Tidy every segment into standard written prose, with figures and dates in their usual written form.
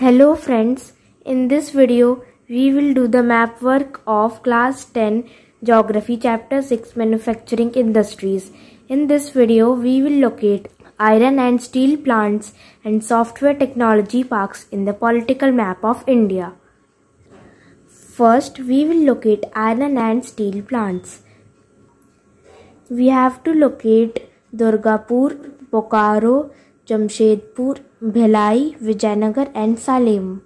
Hello friends, in this video we will do the map work of class 10 geography chapter 6 manufacturing industries. In this video we will locate iron and steel plants and software technology parks in the political map of India. First we will locate iron and steel plants. We have to locate Durgapur, Bokaro, Jamshedpur, Bhilai, Vijayanagar and Salem.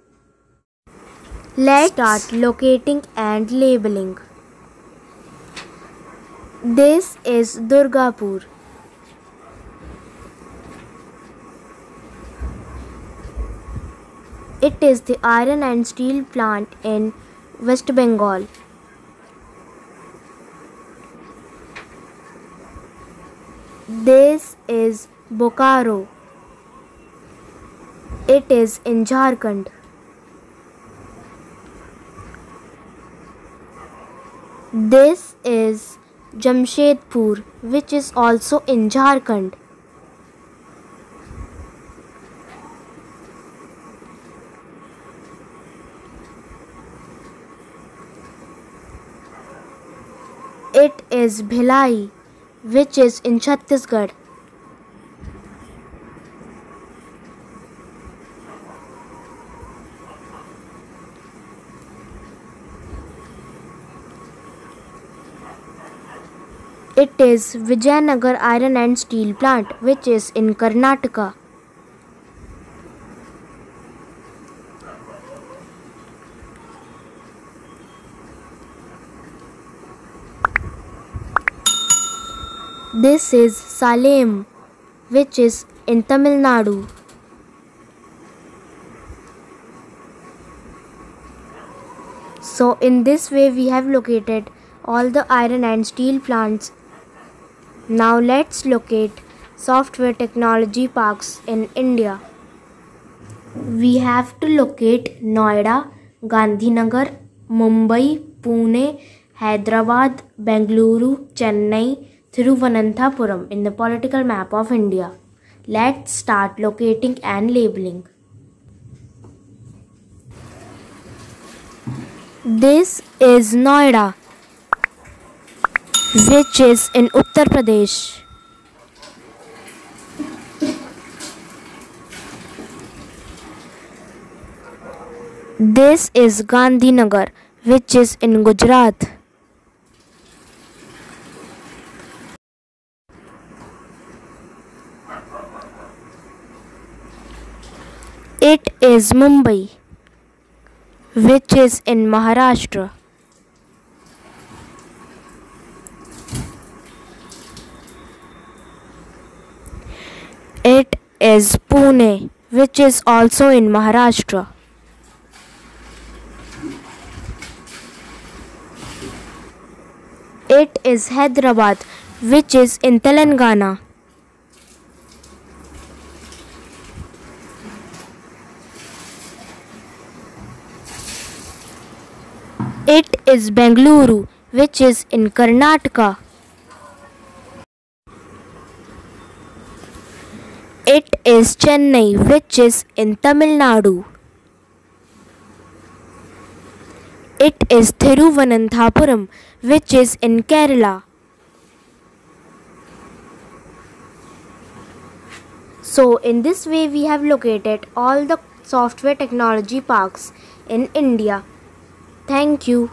Let's start locating and labeling. This is Durgapur. It is the iron and steel plant in West Bengal. This is Bokaro. It is in Jharkhand. This is Jamshedpur, which is also in Jharkhand. It is Bhilai, which is in Chhattisgarh. It is Vijayanagar Iron and Steel Plant, which is in Karnataka. This is Salem, which is in Tamil Nadu. So in this way we have located all the iron and steel plants. Now let's locate software technology parks in India. We have to locate Noida, Gandhinagar, Mumbai, Pune, Hyderabad, Bengaluru, Chennai, Thiruvananthapuram in the political map of India. Let's start locating and labeling. This is Noida, which is in Uttar Pradesh. This is Gandhinagar, which is in Gujarat. It is Mumbai, which is in Maharashtra. It is Pune, which is also in Maharashtra. It is Hyderabad, which is in Telangana. It is Bengaluru, which is in Karnataka. It is Chennai, which is in Tamil Nadu. It is Thiruvananthapuram, which is in Kerala. So in this way we have located all the software technology parks in India. Thank you.